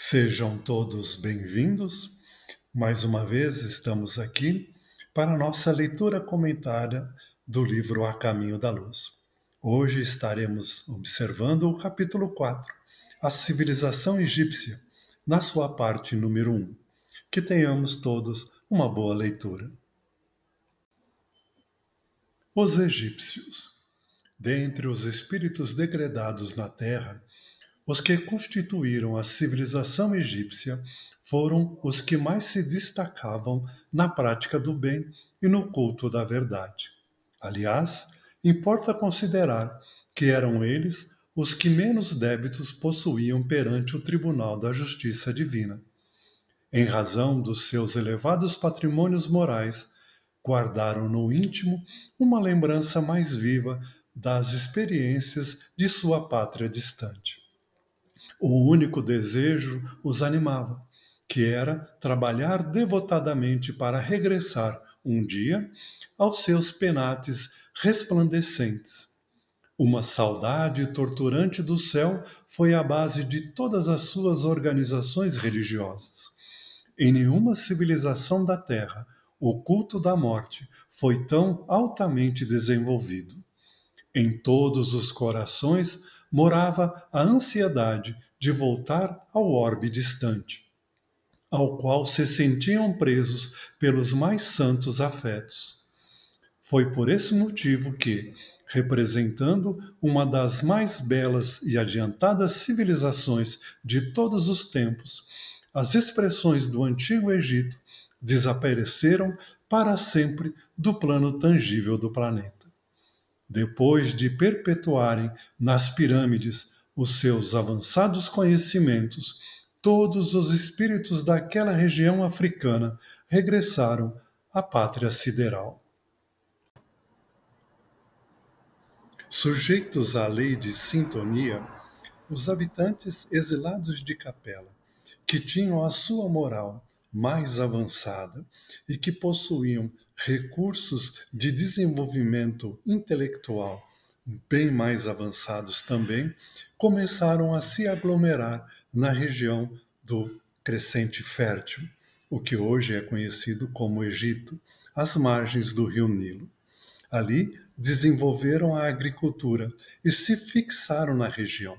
Sejam todos bem-vindos. Mais uma vez estamos aqui para a nossa leitura comentada do livro A Caminho da Luz. Hoje estaremos observando o capítulo 4, a civilização egípcia, na sua parte número 1. Que tenhamos todos uma boa leitura. Os egípcios. Dentre os espíritos degredados na Terra, os que constituíram a civilização egípcia foram os que mais se destacavam na prática do bem e no culto da verdade. Aliás, importa considerar que eram eles os que menos débitos possuíam perante o Tribunal da Justiça Divina. Em razão dos seus elevados patrimônios morais, guardaram no íntimo uma lembrança mais viva das experiências de sua pátria distante. O único desejo os animava, que era trabalhar devotadamente para regressar um dia aos seus penates resplandecentes. Uma saudade torturante do céu foi a base de todas as suas organizações religiosas. Em nenhuma civilização da Terra, o culto da morte foi tão altamente desenvolvido. Em todos os corações morava a ansiedade de voltar ao orbe distante, ao qual se sentiam presos pelos mais santos afetos. Foi por esse motivo que, representando uma das mais belas e adiantadas civilizações de todos os tempos, as expressões do Antigo Egito desapareceram para sempre do plano tangível do planeta. Depois de perpetuarem nas pirâmides os seus avançados conhecimentos, todos os espíritos daquela região africana regressaram à pátria sideral. Sujeitos à lei de sintonia, os habitantes exilados de Capela, que tinham a sua moral mais avançada e que possuíam recursos de desenvolvimento intelectual bem mais avançados também, começaram a se aglomerar na região do Crescente Fértil, o que hoje é conhecido como Egito, às margens do rio Nilo. Ali desenvolveram a agricultura e se fixaram na região.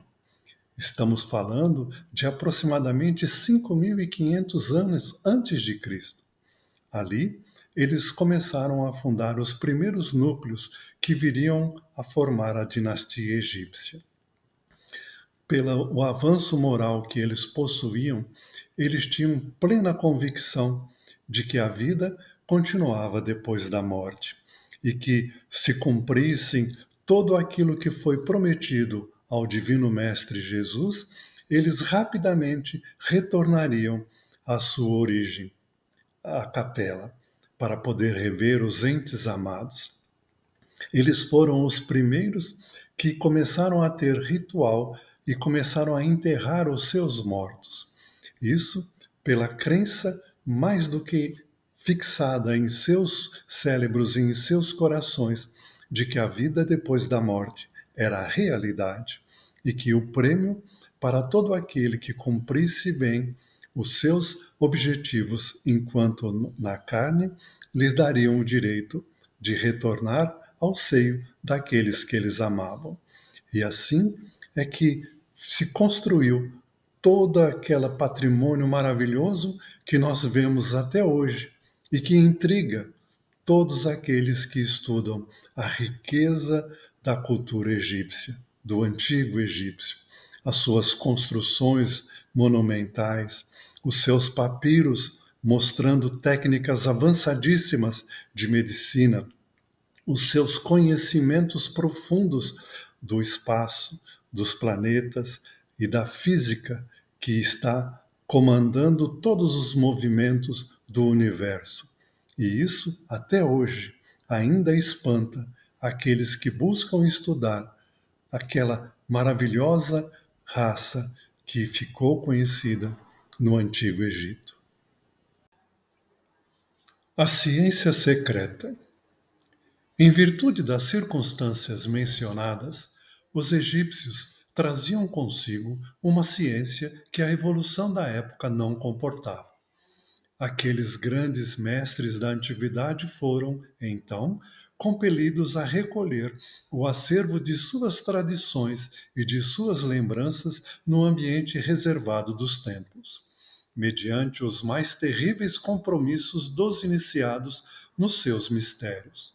Estamos falando de aproximadamente 5.500 anos antes de Cristo. Ali, eles começaram a fundar os primeiros núcleos que viriam a formar a dinastia egípcia. Pelo avanço moral que eles possuíam, eles tinham plena convicção de que a vida continuava depois da morte e que, se cumprissem todo aquilo que foi prometido ao Divino Mestre Jesus, eles rapidamente retornariam à sua origem, à capela, para poder rever os entes amados. Eles foram os primeiros que começaram a ter ritual e começaram a enterrar os seus mortos. Isso pela crença mais do que fixada em seus cérebros e em seus corações de que a vida depois da morte era a realidade e que o prêmio para todo aquele que cumprisse bem os seus objetivos enquanto na carne lhes dariam o direito de retornar ao seio daqueles que eles amavam. E assim é que se construiu todo aquele patrimônio maravilhoso que nós vemos até hoje e que intriga todos aqueles que estudam a riqueza da cultura egípcia, do antigo egípcio, as suas construções monumentais, os seus papiros mostrando técnicas avançadíssimas de medicina, os seus conhecimentos profundos do espaço, dos planetas e da física que está comandando todos os movimentos do universo. E isso, até hoje, ainda espanta aqueles que buscam estudar aquela maravilhosa raça que ficou conhecida no Antigo Egito. A ciência secreta. Em virtude das circunstâncias mencionadas, os egípcios traziam consigo uma ciência que a evolução da época não comportava. Aqueles grandes mestres da antiguidade foram, então, compelidos a recolher o acervo de suas tradições e de suas lembranças no ambiente reservado dos templos, mediante os mais terríveis compromissos dos iniciados nos seus mistérios.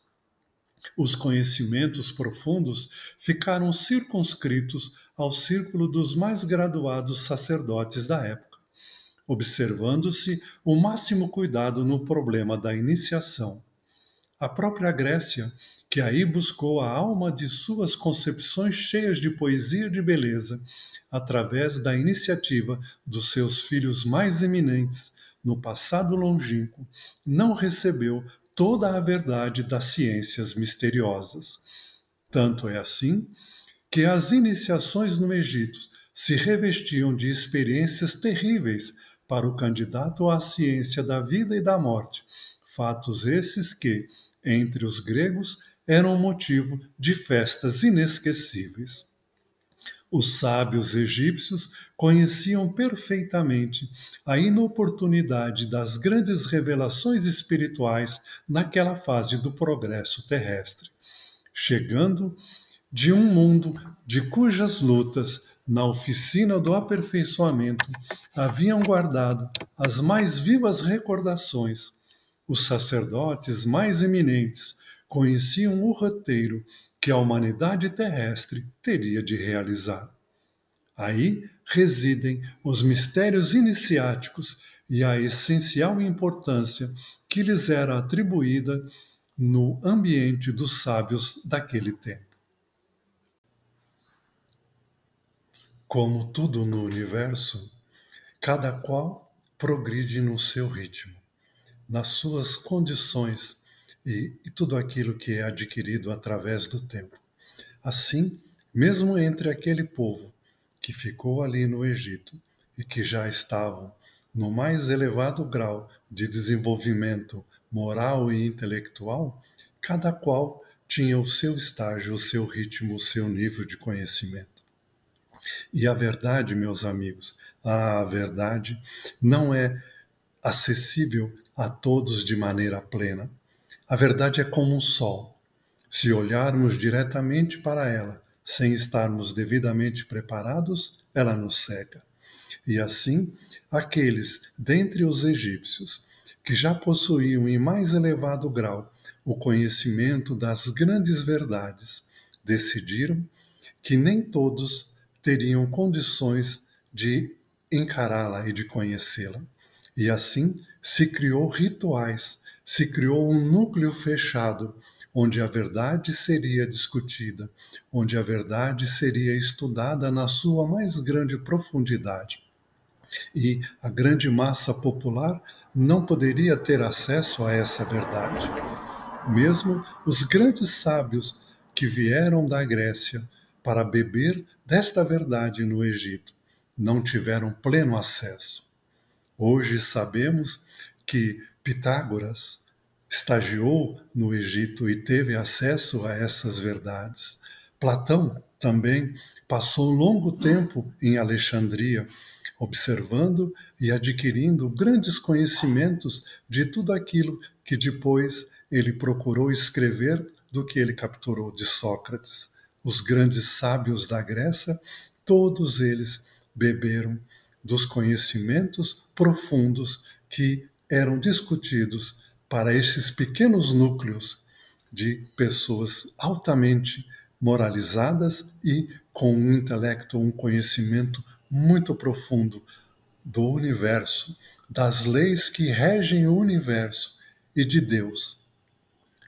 Os conhecimentos profundos ficaram circunscritos ao círculo dos mais graduados sacerdotes da época, observando-se o máximo cuidado no problema da iniciação. A própria Grécia, que aí buscou a alma de suas concepções cheias de poesia e de beleza, através da iniciativa dos seus filhos mais eminentes, no passado longínquo, não recebeu toda a verdade das ciências misteriosas. Tanto é assim que as iniciações no Egito se revestiam de experiências terríveis para o candidato à ciência da vida e da morte, fatos esses que, entre os gregos, eram motivo de festas inesquecíveis. Os sábios egípcios conheciam perfeitamente a inoportunidade das grandes revelações espirituais naquela fase do progresso terrestre, chegando de um mundo de cujas lutas, na oficina do aperfeiçoamento, haviam guardado as mais vivas recordações. Os sacerdotes mais eminentes conheciam o roteiro que a humanidade terrestre teria de realizar. Aí residem os mistérios iniciáticos e a essencial importância que lhes era atribuída no ambiente dos sábios daquele tempo. Como tudo no universo, cada qual progride no seu ritmo, nas suas condições e tudo aquilo que é adquirido através do tempo. Assim, mesmo entre aquele povo que ficou ali no Egito e que já estavam no mais elevado grau de desenvolvimento moral e intelectual, cada qual tinha o seu estágio, o seu ritmo, o seu nível de conhecimento. E a verdade, meus amigos, a verdade não é acessível a todos de maneira plena. A verdade é como um sol. Se olharmos diretamente para ela, sem estarmos devidamente preparados, ela nos cega. E assim, aqueles dentre os egípcios que já possuíam em mais elevado grau o conhecimento das grandes verdades, decidiram que nem todos teriam condições de encará-la e de conhecê-la. E assim se criou rituais, se criou um núcleo fechado, onde a verdade seria discutida, onde a verdade seria estudada na sua mais grande profundidade. E a grande massa popular não poderia ter acesso a essa verdade. Mesmo os grandes sábios que vieram da Grécia para beber desta verdade no Egito não tiveram pleno acesso. Hoje sabemos que Pitágoras estagiou no Egito e teve acesso a essas verdades. Platão também passou longo tempo em Alexandria, observando e adquirindo grandes conhecimentos de tudo aquilo que depois ele procurou escrever do que ele capturou de Sócrates. Os grandes sábios da Grécia, todos eles beberam dos conhecimentos profundos que eram discutidos para esses pequenos núcleos de pessoas altamente moralizadas e com um intelecto, um conhecimento muito profundo do universo, das leis que regem o universo e de Deus.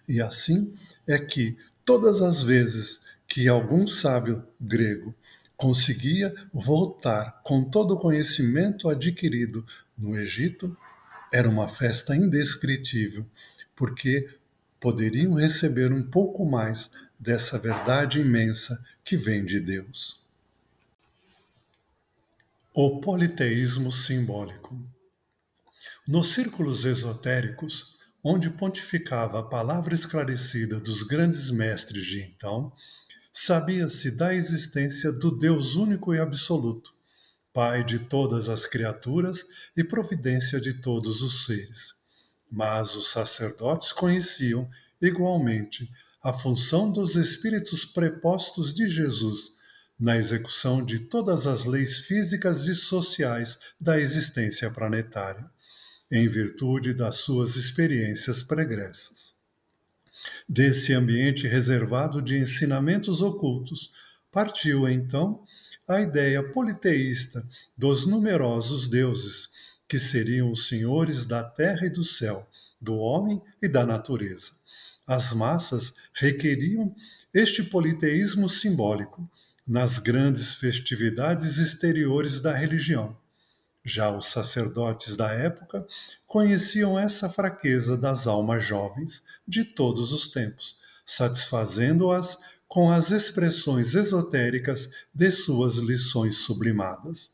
E assim é que todas as vezes que algum sábio grego conseguia voltar com todo o conhecimento adquirido no Egito, era uma festa indescritível, porque poderiam receber um pouco mais dessa verdade imensa que vem de Deus. O politeísmo simbólico. Nos círculos esotéricos, onde pontificava a palavra esclarecida dos grandes mestres de então, sabia-se da existência do Deus único e absoluto, Pai de todas as criaturas e providência de todos os seres. Mas os sacerdotes conheciam, igualmente, a função dos espíritos prepostos de Jesus na execução de todas as leis físicas e sociais da existência planetária, em virtude das suas experiências pregressas. Desse ambiente reservado de ensinamentos ocultos, partiu então a ideia politeísta dos numerosos deuses, que seriam os senhores da terra e do céu, do homem e da natureza. As massas requeriam este politeísmo simbólico nas grandes festividades exteriores da religião. Já os sacerdotes da época conheciam essa fraqueza das almas jovens de todos os tempos, satisfazendo-as com as expressões esotéricas de suas lições sublimadas.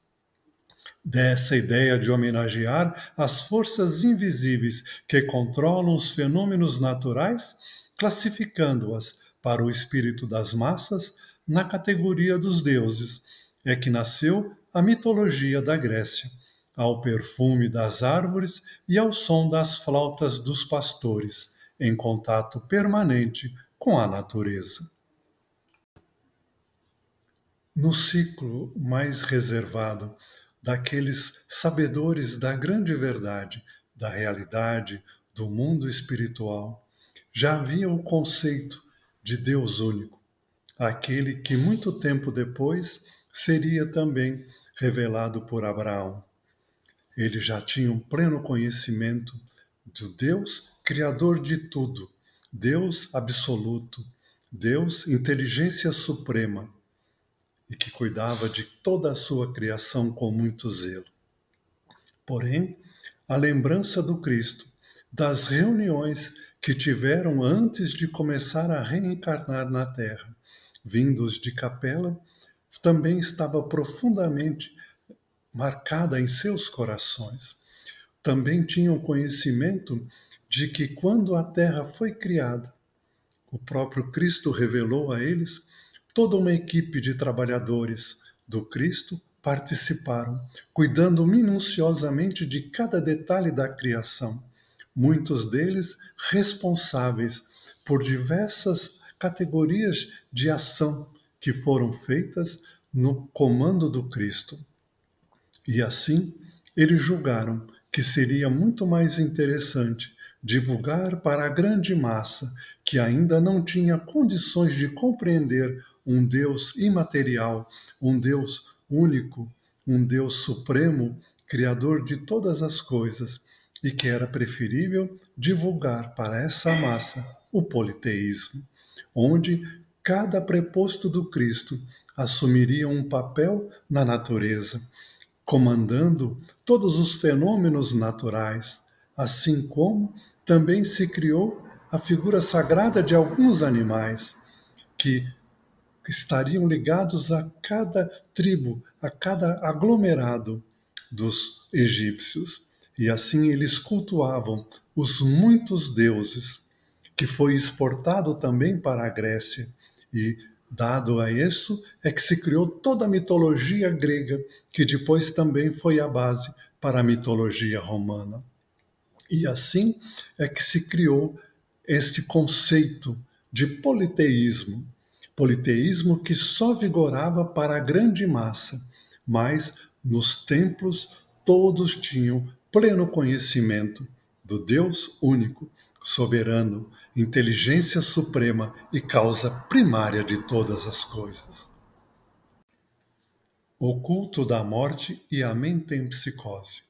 Dessa ideia de homenagear as forças invisíveis que controlam os fenômenos naturais, classificando-as para o espírito das massas na categoria dos deuses, é que nasceu a mitologia da Grécia, ao perfume das árvores e ao som das flautas dos pastores, em contato permanente com a natureza. No ciclo mais reservado daqueles sabedores da grande verdade, da realidade, do mundo espiritual, já havia o conceito de Deus único, aquele que muito tempo depois seria também revelado por Abraão. Ele já tinha um pleno conhecimento do Deus criador de tudo, Deus absoluto, Deus inteligência suprema, e que cuidava de toda a sua criação com muito zelo. Porém, a lembrança do Cristo, das reuniões que tiveram antes de começar a reencarnar na Terra, vindos de Capela, também estava profundamente marcada em seus corações. Também tinham conhecimento de que quando a Terra foi criada, o próprio Cristo revelou a eles, toda uma equipe de trabalhadores do Cristo participaram, cuidando minuciosamente de cada detalhe da criação, muitos deles responsáveis por diversas categorias de ação que foram feitas no comando do Cristo. E assim, eles julgaram que seria muito mais interessante divulgar para a grande massa que ainda não tinha condições de compreender um Deus imaterial, um Deus único, um Deus supremo, criador de todas as coisas, e que era preferível divulgar para essa massa o politeísmo, onde cada preposto do Cristo assumiria um papel na natureza, comandando todos os fenômenos naturais, assim como também se criou a figura sagrada de alguns animais que estariam ligados a cada tribo, a cada aglomerado dos egípcios. E assim eles cultuavam os muitos deuses, que foi exportado também para a Grécia. E, dado a isso, é que se criou toda a mitologia grega, que depois também foi a base para a mitologia romana. E assim é que se criou esse conceito de politeísmo. Politeísmo que só vigorava para a grande massa, mas nos templos todos tinham pleno conhecimento do Deus único, soberano, inteligência suprema e causa primária de todas as coisas. O culto da morte e a mentempsicose.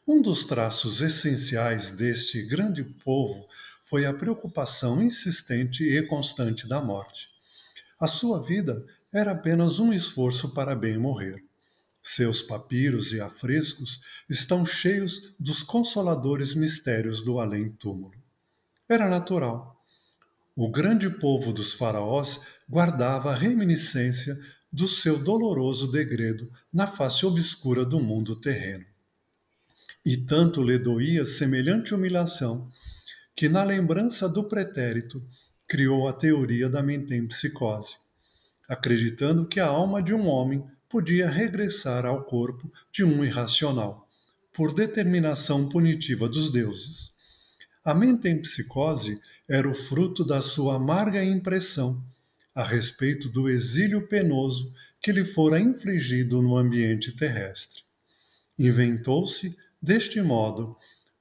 Um dos traços essenciais deste grande povo foi a preocupação insistente e constante da morte. A sua vida era apenas um esforço para bem morrer. Seus papiros e afrescos estão cheios dos consoladores mistérios do além-túmulo. Era natural. O grande povo dos faraós guardava a reminiscência do seu doloroso degredo na face obscura do mundo terreno. E tanto lhe doía semelhante humilhação, que na lembrança do pretérito criou a teoria da mentempsicose, acreditando que a alma de um homem podia regressar ao corpo de um irracional, por determinação punitiva dos deuses. A metempsicose era o fruto da sua amarga impressão a respeito do exílio penoso que lhe fora infligido no ambiente terrestre. Inventou-se, deste modo,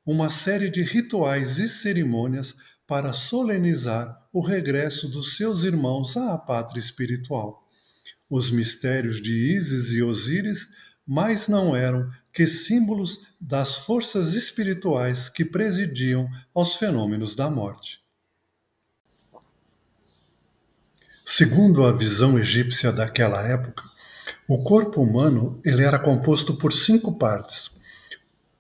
uma série de rituais e cerimônias para solenizar o regresso dos seus irmãos à pátria espiritual. Os mistérios de Ísis e Osíris mais não eram que símbolos das forças espirituais que presidiam aos fenômenos da morte. Segundo a visão egípcia daquela época, o corpo humano ele era composto por 5 partes: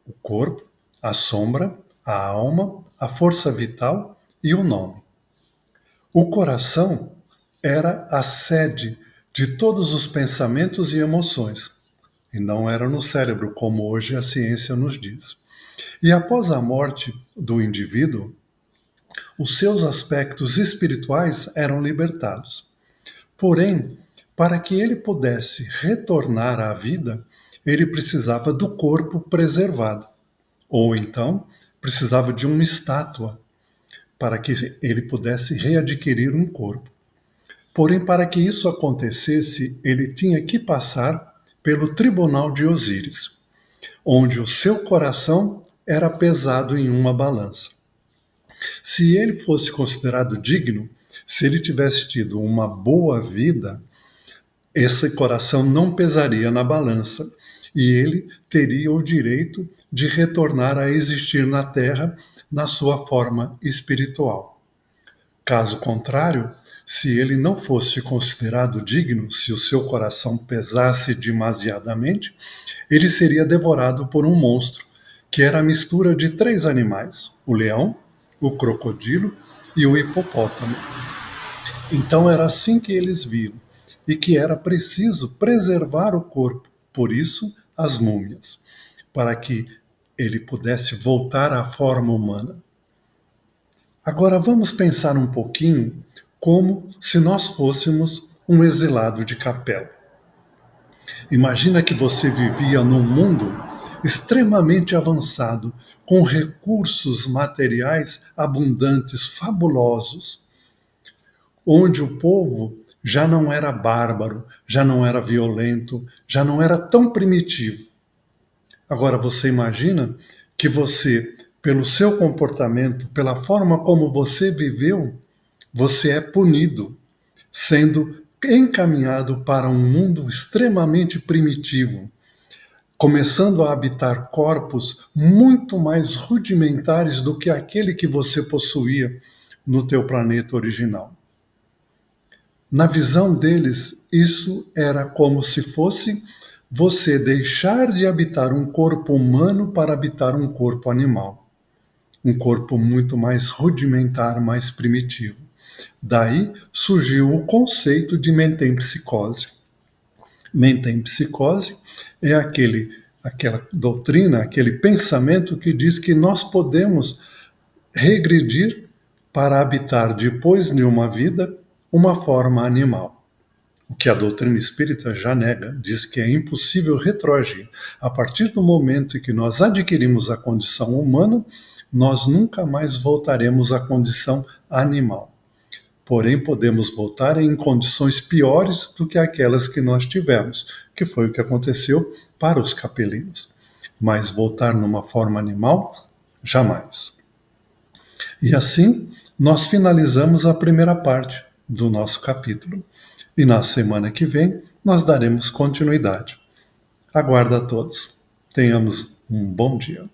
o corpo, a sombra, a alma, a força vital e o nome. O coração era a sede de todos os pensamentos e emoções, e não era no cérebro, como hoje a ciência nos diz. E após a morte do indivíduo, os seus aspectos espirituais eram libertados. Porém, para que ele pudesse retornar à vida, ele precisava do corpo preservado. Ou então, precisava de uma estátua para que ele pudesse readquirir um corpo. Porém, para que isso acontecesse, ele tinha que passar pelo tribunal de Osíris, onde o seu coração era pesado em uma balança. Se ele fosse considerado digno, se ele tivesse tido uma boa vida, esse coração não pesaria na balança e ele teria o direito de retornar a existir na Terra na sua forma espiritual. Caso contrário, se ele não fosse considerado digno, se o seu coração pesasse demasiadamente, ele seria devorado por um monstro, que era a mistura de 3 animais: o leão, o crocodilo e o hipopótamo. Então era assim que eles viam, e que era preciso preservar o corpo, por isso as múmias, para que ele pudesse voltar à forma humana. Agora vamos pensar um pouquinho como se nós fôssemos um exilado de capela. Imagina que você vivia num mundo extremamente avançado, com recursos materiais abundantes, fabulosos, onde o povo já não era bárbaro, já não era violento, já não era tão primitivo. Agora você imagina que você, pelo seu comportamento, pela forma como você viveu, você é punido, sendo encaminhado para um mundo extremamente primitivo, começando a habitar corpos muito mais rudimentares do que aquele que você possuía no teu planeta original. Na visão deles, isso era como se fosse você deixar de habitar um corpo humano para habitar um corpo animal. Um corpo muito mais rudimentar, mais primitivo. Daí surgiu o conceito de metempsicose. Metempsicose é aquela doutrina, aquele pensamento que diz que nós podemos regredir para habitar depois de uma vida uma forma animal. O que a doutrina espírita já nega, diz que é impossível retroagir. A partir do momento em que nós adquirimos a condição humana, nós nunca mais voltaremos à condição animal. Porém, podemos voltar em condições piores do que aquelas que nós tivemos, que foi o que aconteceu para os capelinos. Mas voltar numa forma animal, jamais. E assim, nós finalizamos a primeira parte do nosso capítulo. E na semana que vem, nós daremos continuidade. Aguardo a todos. Tenhamos um bom dia.